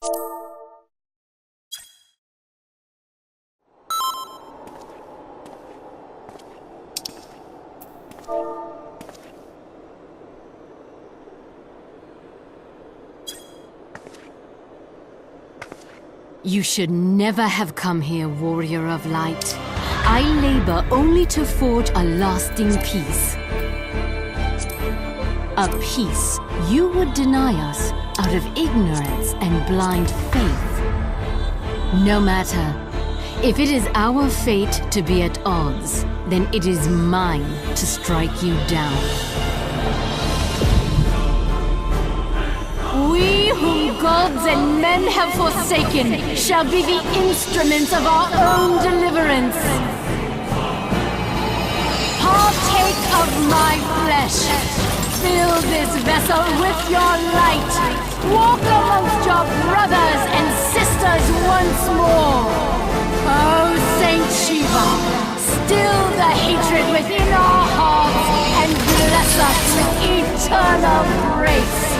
You should never have come here, warrior of light. I labor only to forge a lasting peace. A peace you would deny us out of ignorance and blind faith. No matter. If it is our fate to be at odds, then it is mine to strike you down. We whom gods and men have forsaken shall be the instruments of our own deliverance. Partake of my flesh. Fill this vessel with your light. Walk amongst your brothers and sisters once more. Oh, Saint Shiva, still the hatred within our hearts and bless us with eternal grace.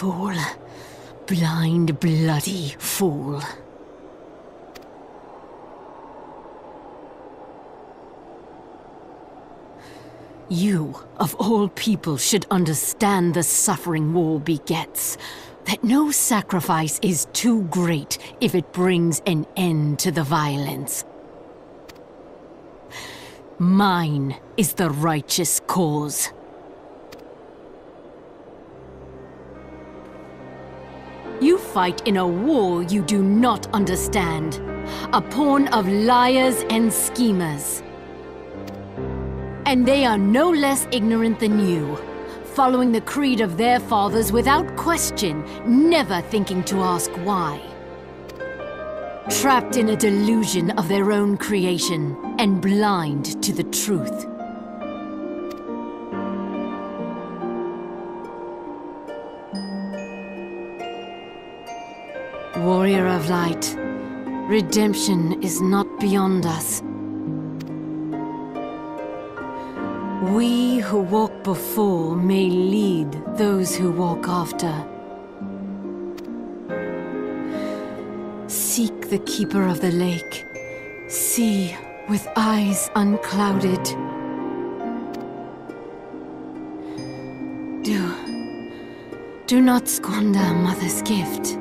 Fool. Blind, bloody fool. You, of all people, should understand the suffering war begets. That no sacrifice is too great if it brings an end to the violence. Mine is the righteous cause. You fight in a war you do not understand. A pawn of liars and schemers. And they are no less ignorant than you, following the creed of their fathers without question, never thinking to ask why. Trapped in a delusion of their own creation, and blind to the truth. Warrior of Light, redemption is not beyond us. We who walk before may lead those who walk after. Seek the Keeper of the Lake. See with eyes unclouded. Do not squander Mother's gift.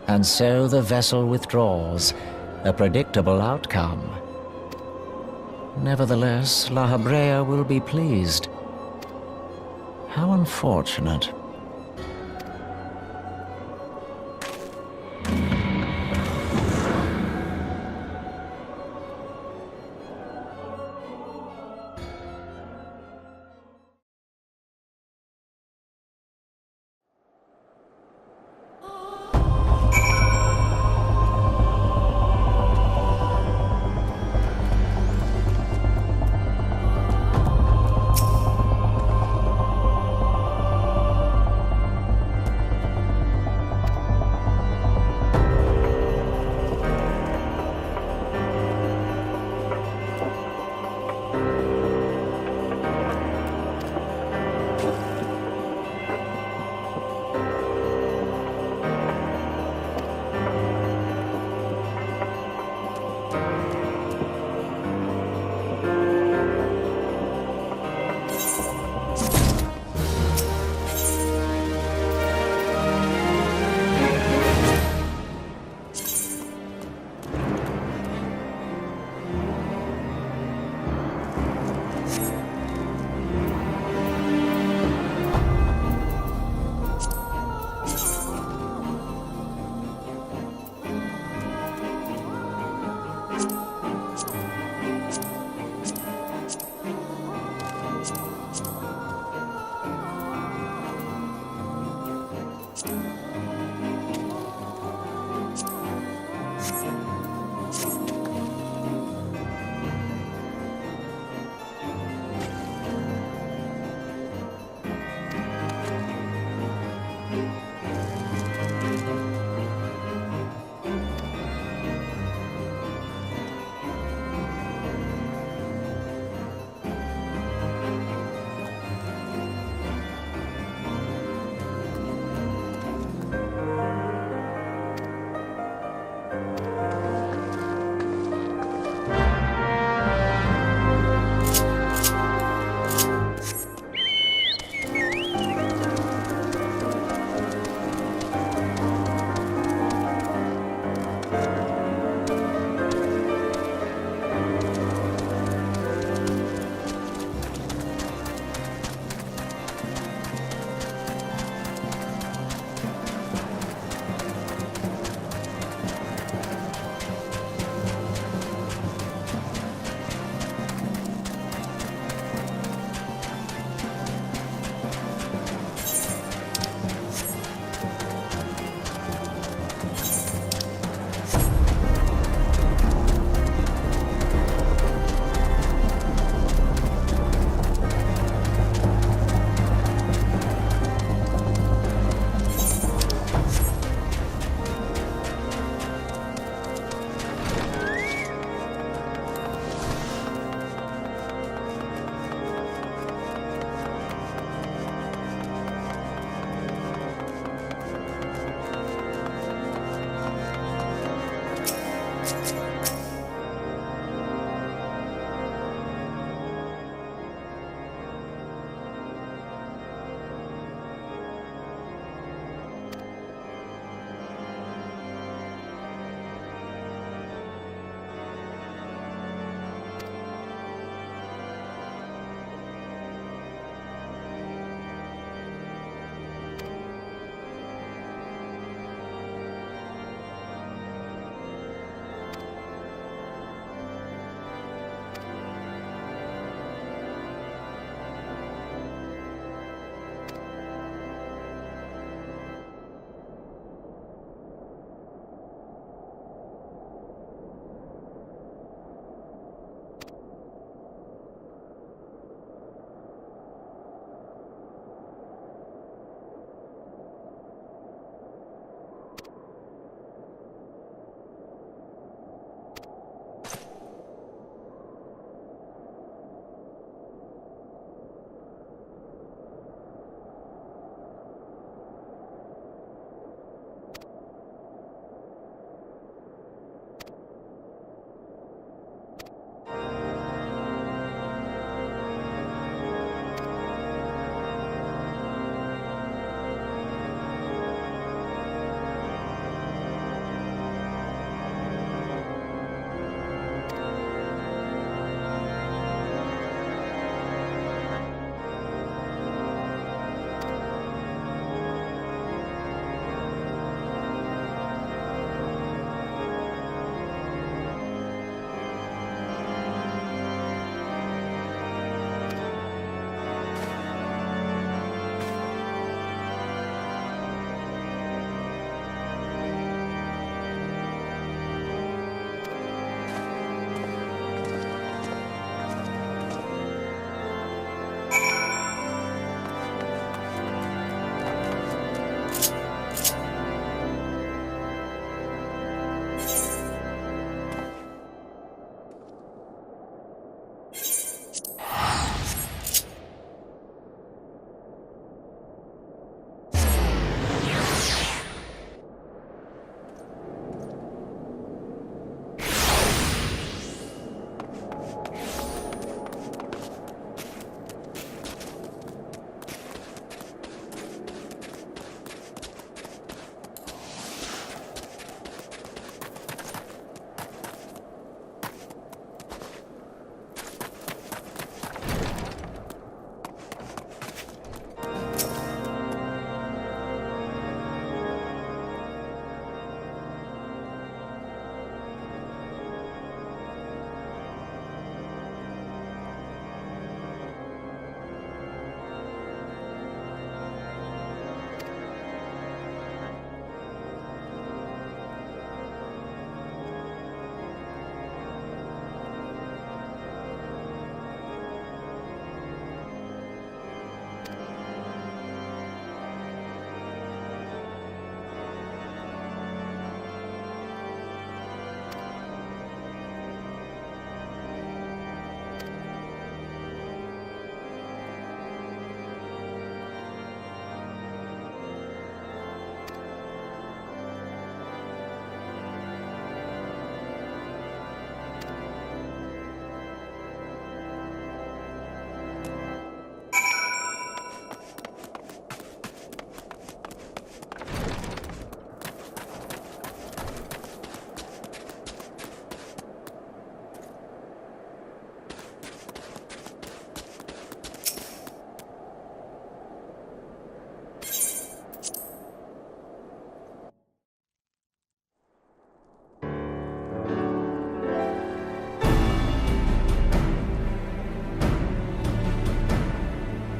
And so the vessel withdraws, a predictable outcome. Nevertheless, La Habrea will be pleased. How unfortunate.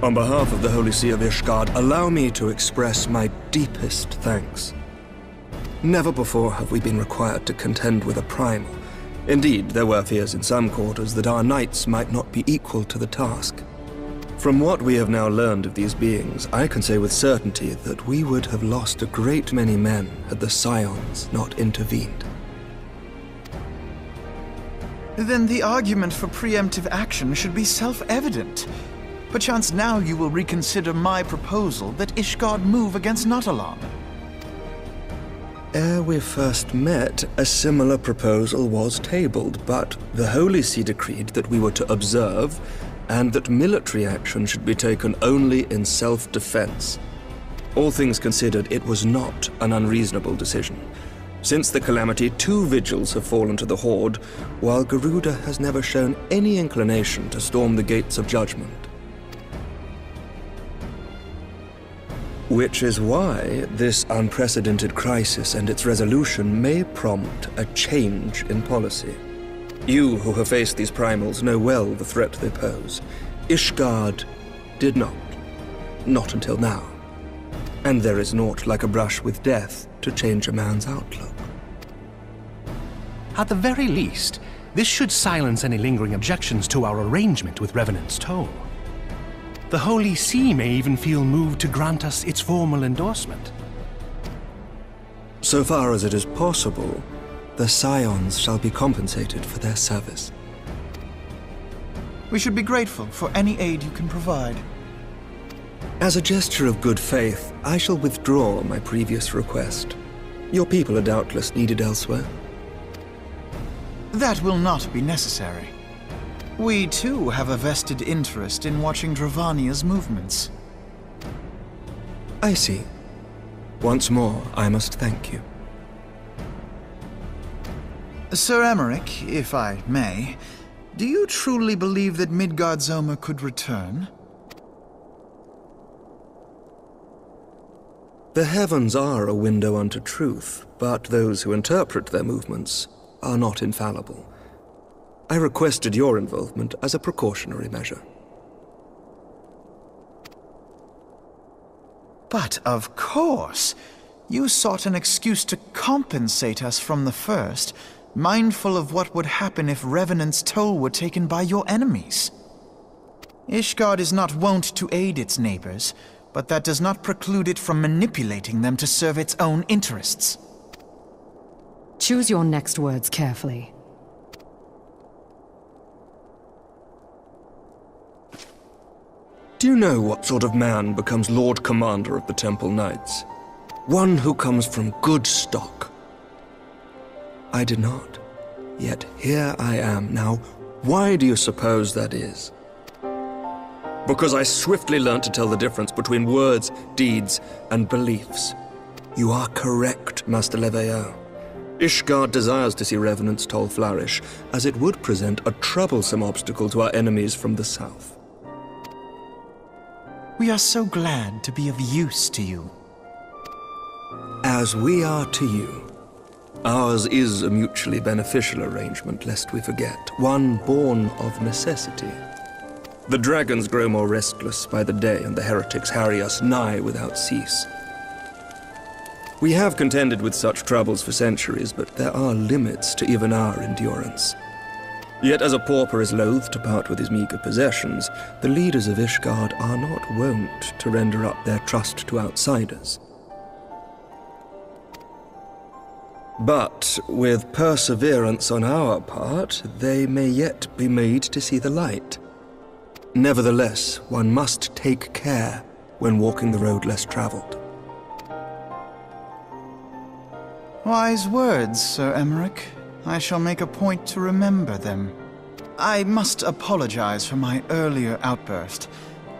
On behalf of the Holy See of Ishgard, allow me to express my deepest thanks. Never before have we been required to contend with a Primal. Indeed, there were fears in some quarters that our knights might not be equal to the task. From what we have now learned of these beings, I can say with certainty that we would have lost a great many men had the Scions not intervened. Then the argument for preemptive action should be self-evident. Perchance now you will reconsider my proposal that Ishgard move against Natalan. ere we first met, a similar proposal was tabled, but the Holy See decreed that we were to observe, and that military action should be taken only in self-defense. All things considered, it was not an unreasonable decision. Since the calamity, 2 vigils have fallen to the Horde, while Garuda has never shown any inclination to storm the gates of judgment. Which is why this unprecedented crisis and its resolution may prompt a change in policy. You who have faced these primals know well the threat they pose. Ishgard did not. Not until now. And there is naught like a brush with death to change a man's outlook. At the very least, this should silence any lingering objections to our arrangement with Revenant's Toll. The Holy See may even feel moved to grant us its formal endorsement. So far as it is possible, the Scions shall be compensated for their service. We should be grateful for any aid you can provide. As a gesture of good faith, I shall withdraw my previous request. Your people are doubtless needed elsewhere. That will not be necessary. We too have a vested interest in watching Dravania's movements. I see. Once more, I must thank you. Sir Emmerich, if I may, do you truly believe that Midgard-Zoma could return? The heavens are a window unto truth, but those who interpret their movements are not infallible. I requested your involvement as a precautionary measure. But of course! You sought an excuse to compensate us from the first, mindful of what would happen if Revenant's Toll were taken by your enemies. Ishgard is not wont to aid its neighbors, but that does not preclude it from manipulating them to serve its own interests. Choose your next words carefully. Do you know what sort of man becomes Lord Commander of the Temple Knights? One who comes from good stock. I did not. Yet here I am now. Why do you suppose that is? Because I swiftly learned to tell the difference between words, deeds, and beliefs. You are correct, Master Leveilleur. Ishgard desires to see Revenant's Toll flourish, as it would present a troublesome obstacle to our enemies from the south. We are so glad to be of use to you. As we are to you. Ours is a mutually beneficial arrangement, lest we forget, one born of necessity. The dragons grow more restless by the day, and the heretics harry us nigh without cease. We have contended with such troubles for centuries, but there are limits to even our endurance. Yet as a pauper is loath to part with his meager possessions, the leaders of Ishgard are not wont to render up their trust to outsiders. But with perseverance on our part, they may yet be made to see the light. Nevertheless, one must take care when walking the road less traveled. Wise words, Sir Emmerich. I shall make a point to remember them. I must apologize for my earlier outburst.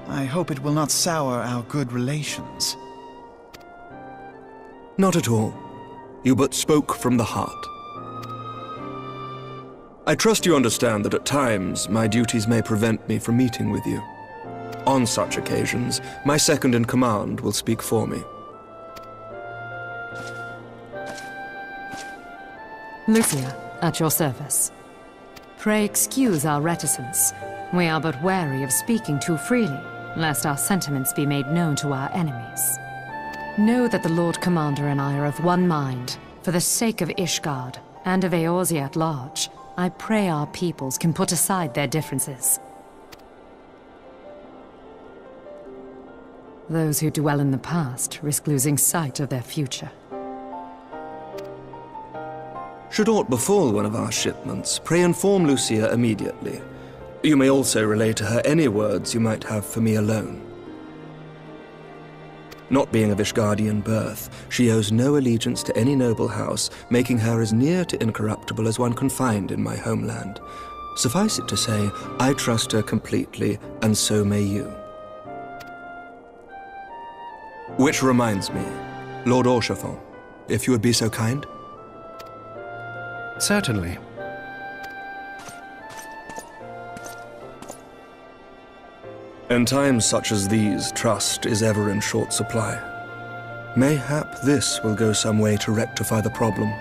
I hope it will not sour our good relations. Not at all. You but spoke from the heart. I trust you understand that at times my duties may prevent me from meeting with you. On such occasions, my second-in-command will speak for me. Lucia, at your service. Pray excuse our reticence. We are but wary of speaking too freely, lest our sentiments be made known to our enemies. Know that the Lord Commander and I are of one mind. For the sake of Ishgard, and of Eorzea at large, I pray our peoples can put aside their differences. Those who dwell in the past risk losing sight of their future. Should aught befall one of our shipments, pray inform Lucia immediately. You may also relay to her any words you might have for me alone. Not being of Ishgardian birth, she owes no allegiance to any noble house, making her as near to incorruptible as one can find in my homeland. Suffice it to say, I trust her completely, and so may you. Which reminds me, Lord Orchefort, if you would be so kind? Certainly. In times such as these, trust is ever in short supply. Mayhap this will go some way to rectify the problem.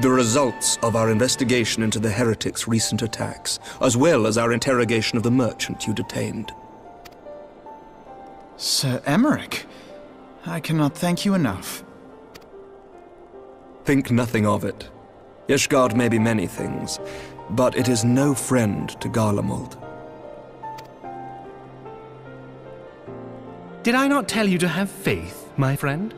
The results of our investigation into the heretics' recent attacks, as well as our interrogation of the merchant you detained. Sir Emmerich, I cannot thank you enough. Think nothing of it. Ishgard may be many things, but it is no friend to Garlemald. Did I not tell you to have faith, my friend?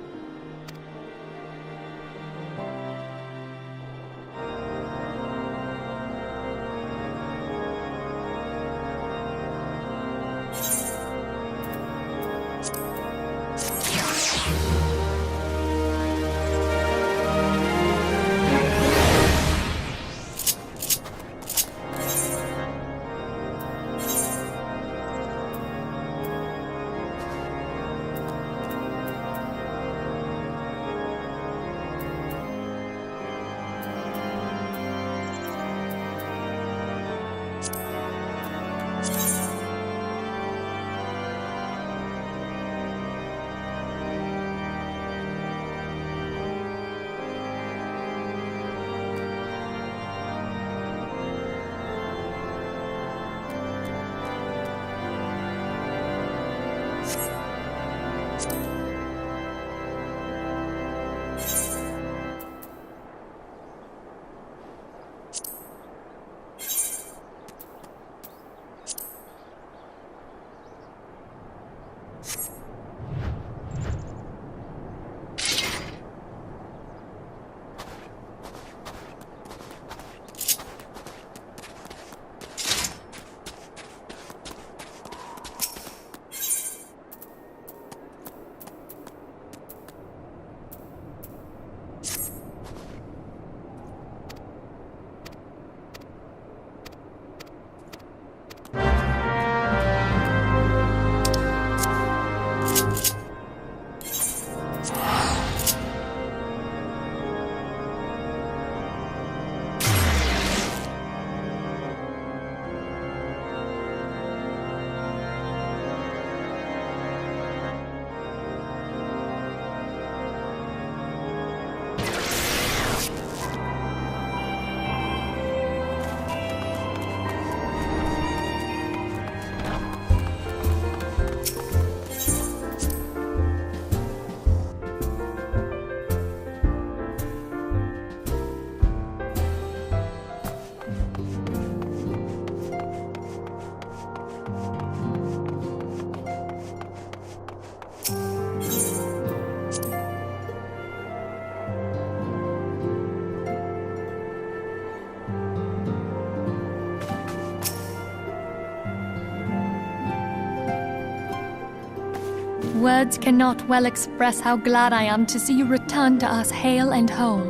Words cannot well express how glad I am to see you return to us hale and whole.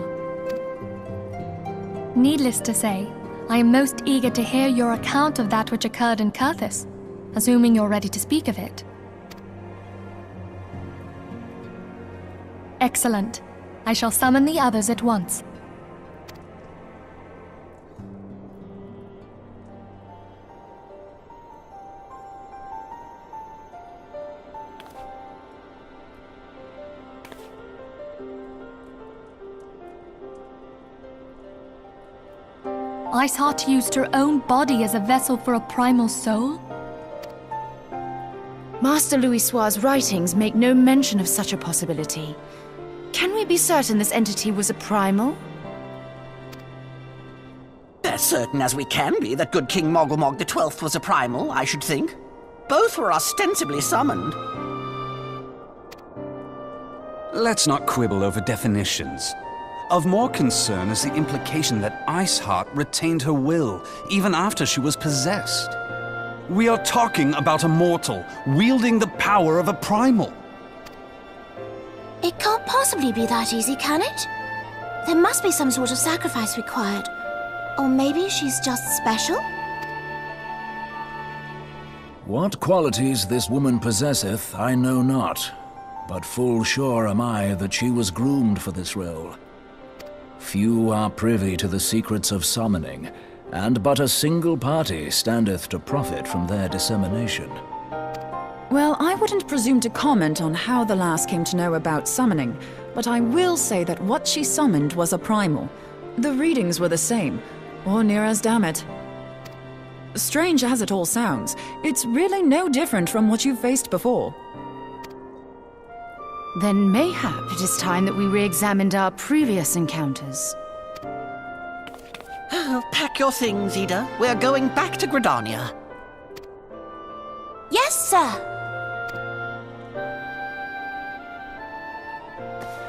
Needless to say, I am most eager to hear your account of that which occurred in Kurthis, assuming you're ready to speak of it. Excellent. I shall summon the others at once. Iceheart used her own body as a vessel for a primal soul? Master Louisoir's writings make no mention of such a possibility. Can we be certain this entity was a primal? As certain as we can be that good King Mogglmog XII was a primal, I should think. Both were ostensibly summoned. Let's not quibble over definitions. Of more concern is the implication that Iceheart retained her will, even after she was possessed. We are talking about a mortal, wielding the power of a primal. It can't possibly be that easy, can it? There must be some sort of sacrifice required. Or maybe she's just special? What qualities this woman possesseth, I know not, but full sure am I that she was groomed for this role. Few are privy to the secrets of summoning, and but a single party standeth to profit from their dissemination. Well, I wouldn't presume to comment on how the lass came to know about summoning, but I will say that what she summoned was a primal. The readings were the same, or near as damn it. Strange as it all sounds, it's really no different from what you've faced before. Then mayhap it is time that we re-examined our previous encounters. Pack your things, Ida. We're going back to Gridania. Yes, sir.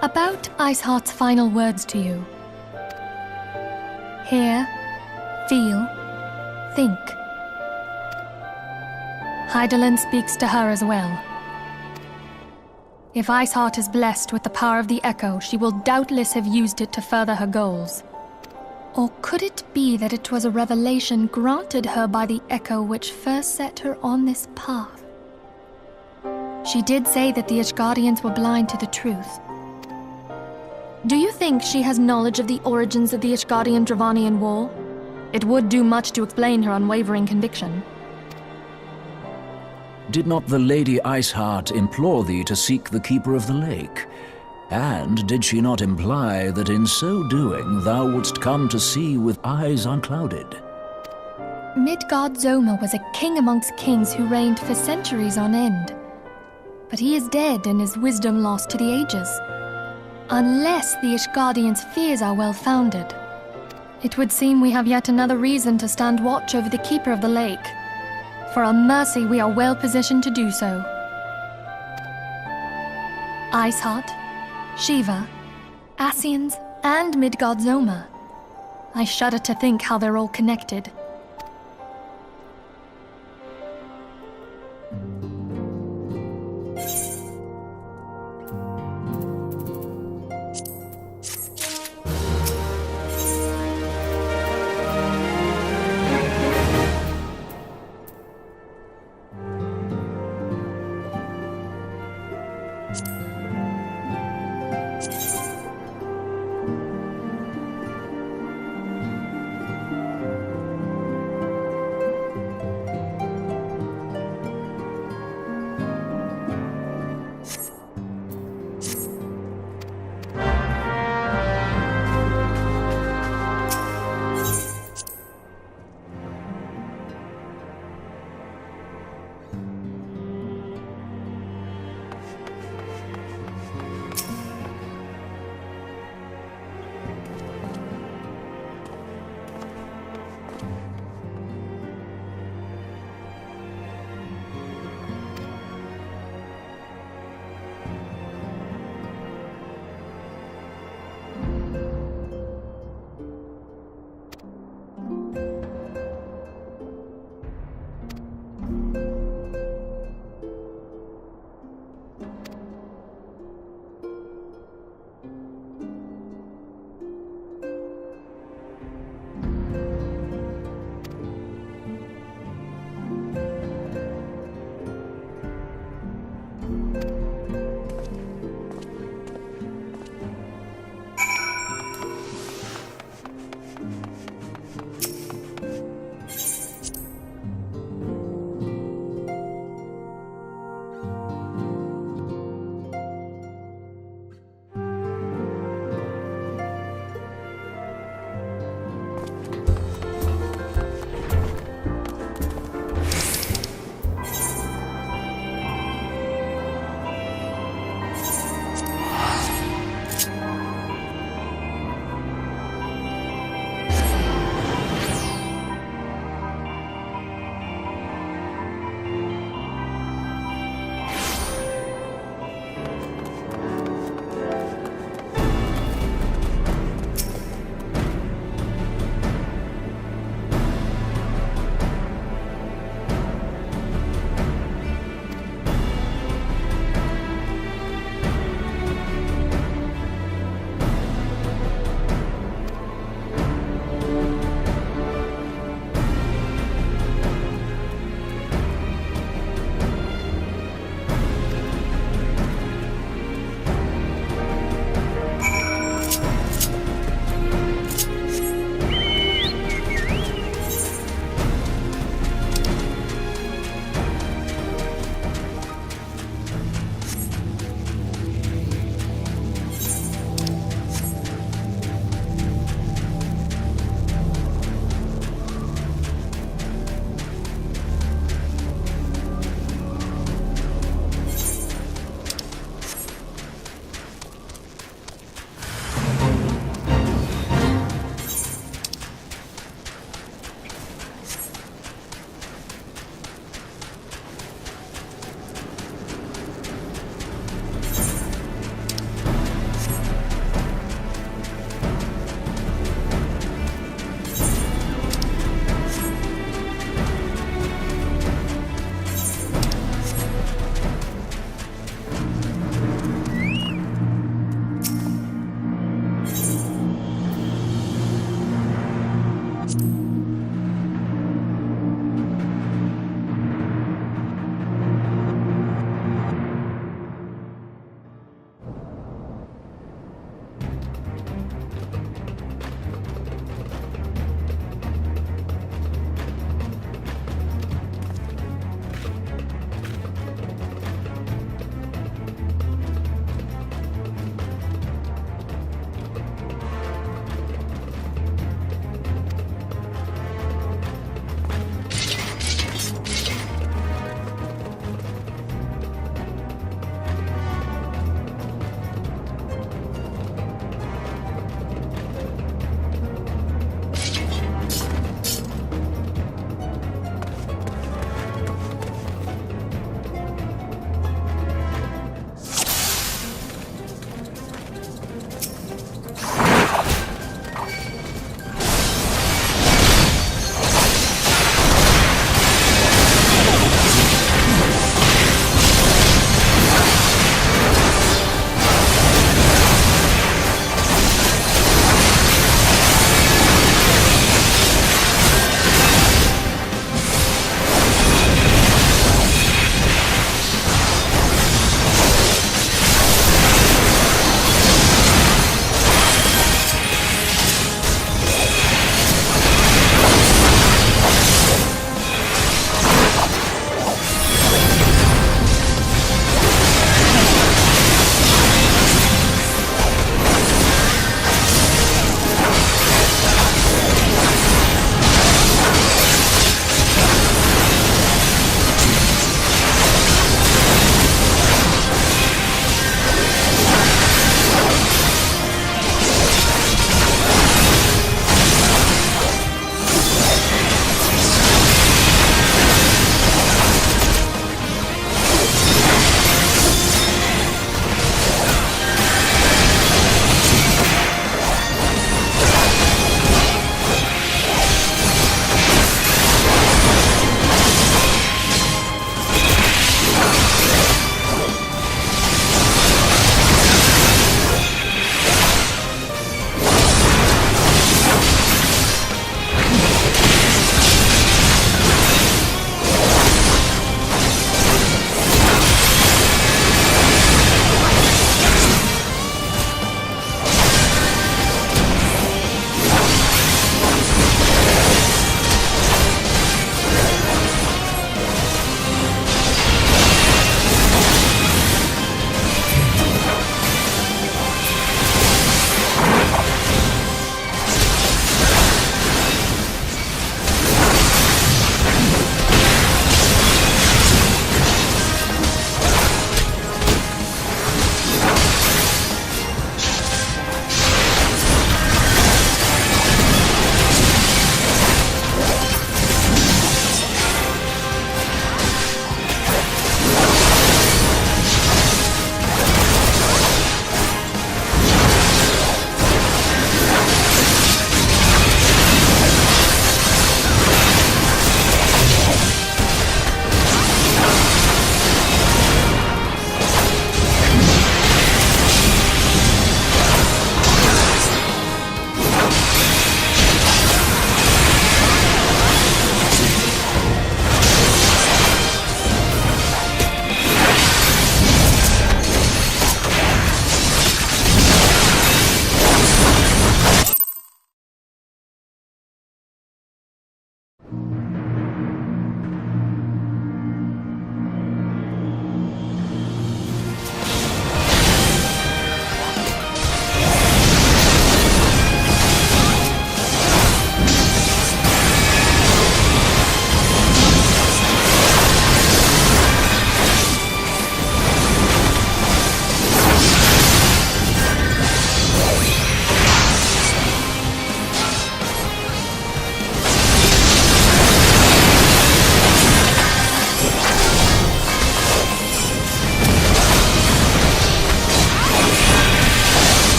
About Iceheart's final words to you. Hear, feel, think. Hydaelyn speaks to her as well. If Iceheart is blessed with the power of the Echo, she will doubtless have used it to further her goals. Or could it be that it was a revelation granted her by the Echo which first set her on this path? She did say that the Ishgardians were blind to the truth. Do you think she has knowledge of the origins of the Ishgardian-Dravanian War? It would do much to explain her unwavering conviction. Did not the Lady Iceheart implore thee to seek the Keeper of the Lake? And did she not imply that in so doing thou wouldst come to see with eyes unclouded? Midgard-Zoma was a king amongst kings who reigned for centuries on end. But he is dead and his wisdom lost to the ages. Unless the Ishgardians' fears are well-founded. It would seem we have yet another reason to stand watch over the Keeper of the Lake. For a mercy, we are well positioned to do so. Iceheart, Shiva, Ascians, and Midgard-Zoma. I shudder to think how they're all connected.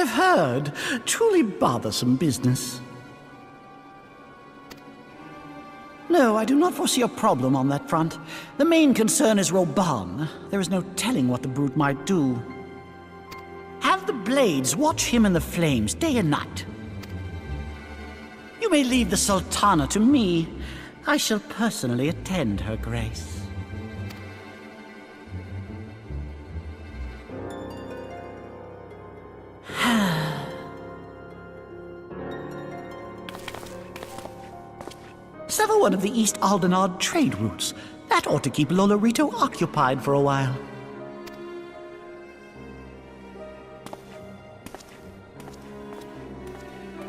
I've heard. Truly bothersome business. No, I do not foresee a problem on that front. The main concern is Roban. There is no telling what the brute might do. Have the Blades watch him in the flames day and night. You may leave the Sultana to me. I shall personally attend her grace. Sever one of the East Aldenard trade routes. That ought to keep Lolorito occupied for a while.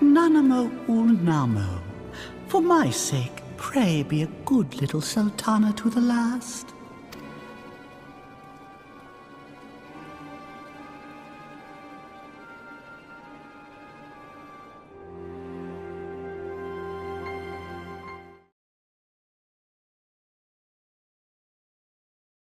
Nanamo Ulnamo. For my sake, pray be a good little Sultana to the last.